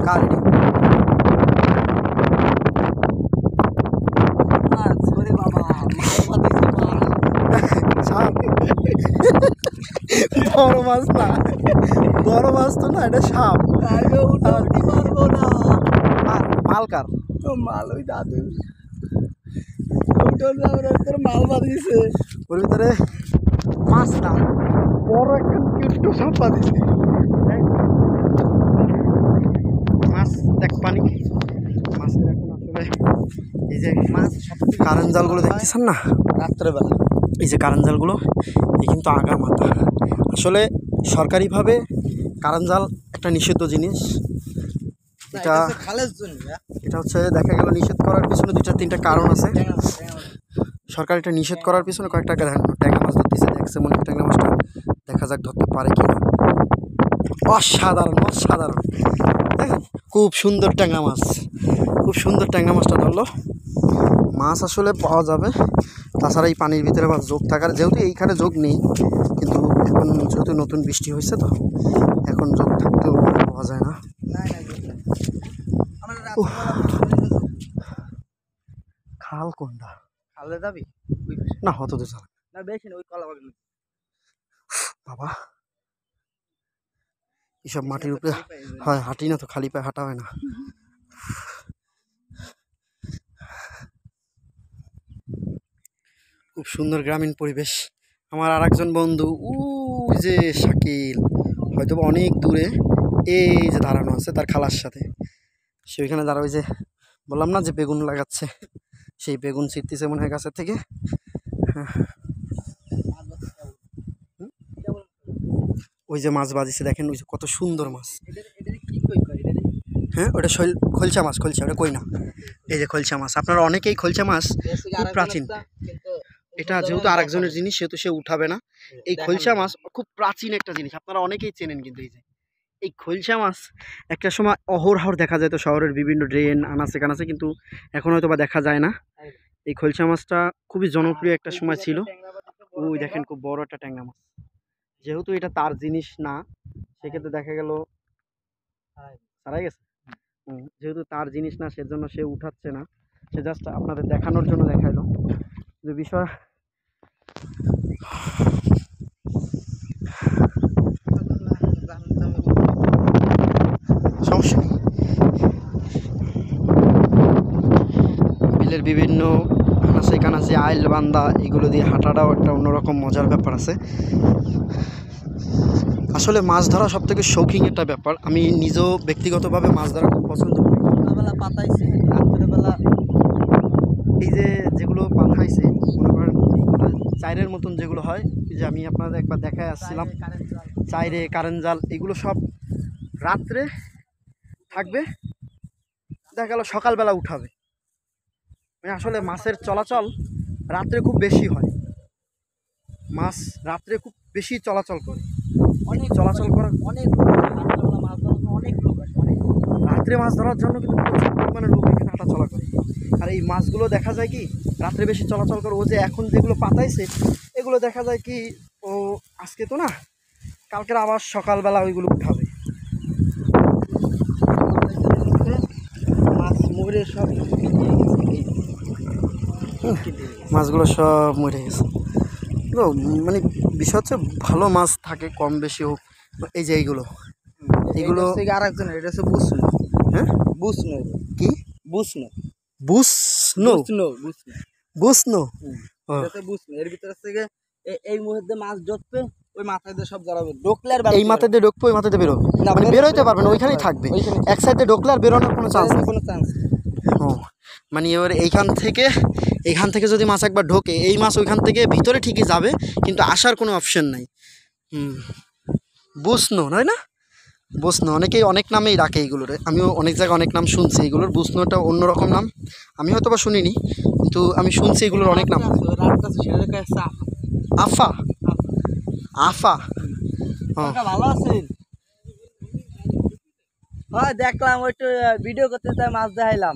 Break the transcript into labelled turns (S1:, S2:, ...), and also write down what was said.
S1: কার বড় মাছ না, বড় মাছ তো না, এটা সাপ।
S2: পারবো না।
S1: মাল কার?
S2: মাল ওই দাদু মাল বাঁধিয়েছে,
S1: ওর ভিতরে মাছ না, বড় একটা কিট্টু সাপ বাঁধিয়েছে। মাছ দেখ পানি, মাছের এখন আসলে এই যে মাছ কারেন্ট জালগুলো দেখতেছেন না রাত্রেবেলা, এই যে কারেন্ট জালগুলো, এই কিন্তু আগা মাথা। আসলে সরকারিভাবে কারেন্ট জাল একটা নিষিদ্ধ জিনিস। এটা এটা হচ্ছে দেখা গেল নিষেধ করার পিছনে 2-3টা কারণ আছে। সরকার এটা নিষেধ করার পিছনে কয়েকটা ট্যাংরা মাছ ধরতেছে, দেখছে মনে হয় ট্যাংরা মাছটা, দেখা যাক ধরতে পারে কিনা। অসাধারণ অসাধারণ, দেখেন খুব সুন্দর ট্যাংরা মাছ, খুব সুন্দর ট্যাংরা মাছটা ধরলো। মাছ আসলে পাওয়া যাবে, তাছাড়া এই পানির ভিতরে আবার যোগ থাকার, যেহেতু এইখানে যোগ নেই, কিন্তু এখন যেহেতু নতুন বৃষ্টি হয়েছে তো এখন যোগ থাকতেও পাওয়া যায় না। খাল কোনটা?
S2: খালে যাবি
S1: না হত তো চল
S2: না, বেশি না, ওই কলা বাগান।
S1: বাবা, এসব মাটির উপরে হয় হাঁটি না তো, খালি পায়ে হাঁটা হয় না। খুব সুন্দর গ্রামীণ পরিবেশ। আমার আর একজন বন্ধু ওই যে শাকিল, হয়তো অনেক দূরে এই যে দাঁড়ানো আছে তার খালার সাথে, সে ওইখানে দাঁড়া, ওই যে বললাম না যে বেগুন লাগাচ্ছে, সেই বেগুন ছিটতেছে মনে হয় গাছের থেকে। ওই যে মাছ বাজিছে দেখেন, ওই যে কত সুন্দর মাছ। হ্যাঁ ওটা খলসা মাছ, খলসা, ওটা কই না, এই যে খলসা মাছ। আপনারা অনেকেই খলসা মাছ খুব প্রাচীন, এটা যেহেতু আরেকজনের জিনিস সেহেতু সে উঠাবে না। এই খলসা মাছ খুব প্রাচীন একটা জিনিস, আপনারা অনেকেই চেনেন। কিন্তু এই যে এই খলসা মাছ একটা সময় অহরহর দেখা যায় তো শহরের বিভিন্ন ড্রেন আনাচে কানাচে, কিন্তু এখন হয়তো বা দেখা যায় না। এই খলসা মাছটা খুবই জনপ্রিয় একটা সময় ছিল। ওই দেখেন খুব বড় একটা ট্যাংরা মাছ, যেহেতু এটা তার জিনিস না সেক্ষেত্রে দেখা গেল হারাই গেছে। যেহেতু তার জিনিস না সেজন্য সে উঠাচ্ছে না, সে জাস্ট আপনাদের দেখানোর জন্য দেখাইলো। যে বিষয় সমস্যা নেই, বিলের বিভিন্ন আনাচে কানাচে আইল বান্দা এগুলো দিয়ে হাঁটাটাও একটা অন্যরকম মজার ব্যাপার আছে। আসলে মাছ ধরা সব থেকে শৌখিন একটা ব্যাপার। আমি নিজেও ব্যক্তিগতভাবে মাছ ধরা খুব পছন্দ করি।
S2: সকালবেলা পাতাইছে, রাত্রেবেলা
S1: এই যে যেগুলো পাঠাইছে মনে করেন এইগুলো চাইরের মতন যেগুলো হয়, যে আমি আপনাদের একবার দেখায় আসছিলাম, চাইরে কারেন্ট জাল, এগুলো সব রাত্রে থাকবে, দেখা গেল সকালবেলা উঠাবে। মানে আসলে মাছের চলাচল রাত্রে খুব বেশি হয়, মাছ রাত্রে খুব বেশি চলাচল করে, অনেক চলাচল করার
S2: অনেক মাছ ধরার অনেক লোক আসে, অনেক
S1: রাত্রে মাছ ধরার জন্য কিন্তু প্রচুর পরিমাণে লোক এখানে হাঁটা চলা করে। আর এই মাছগুলো দেখা যায় কি রাত্রে বেশি চলাচল করে। ও যে এখন যেগুলো পাতাইছে এগুলো দেখা যায় কি ও আজকে তো না, কালকের আবার সকালবেলা ওইগুলো উঠাবে।
S2: মাছ মরে সব
S1: মাছগুলো সব মরে গেছে। তো মানে বিষয় হচ্ছে ভালো মাছ থাকে কম বেশি হোক। এই যে এইগুলো
S2: আর একজনের, এটা হচ্ছে বুঝলো।
S1: হ্যাঁ
S2: বুঝলো
S1: কি
S2: বুঝলো
S1: বুঝনো বুঝনো
S2: বুঝলো, এর ভিতরে থেকে এই মুহূর্তে মাছ ঢুকবে, ওই মাথায় দিয়ে সব জড়াবে, ঢুকলে আর
S1: এই মাথায় দিয়ে ঢুকবে, ওই মাথায় দিয়ে বেরোবে, মানে বেরোইতে পারবে না, ওইখানেই থাকবে। এক সাইডে ঢুকলে আর বেরোনোর কোনো চান্স নেই,
S2: কোনো চান্স।
S1: ও মানে এবার এইখান থেকে যদি মাছ একবার ঢোকে, এই মাছ ওইখান থেকে ভিতরে ঠিকই যাবে কিন্তু আসার কোনো অপশন নাই। বুঝনো নয় না, বুঝনো অনেকেই অনেক নামেই ডাকে এইগুলোর, আমিও অনেক জায়গায় অনেক নাম শুনছি এইগুলোর। বুঝনোটা অন্যরকম নাম, আমি হয়তো বা শুনিনি, কিন্তু আমি শুনছি এগুলোর অনেক নাম। আফা আফা
S2: ভালো আছেন? হ্যাঁ দেখলাম, ওই তো ভিডিও করতে তাই মাছ দেখাইলাম।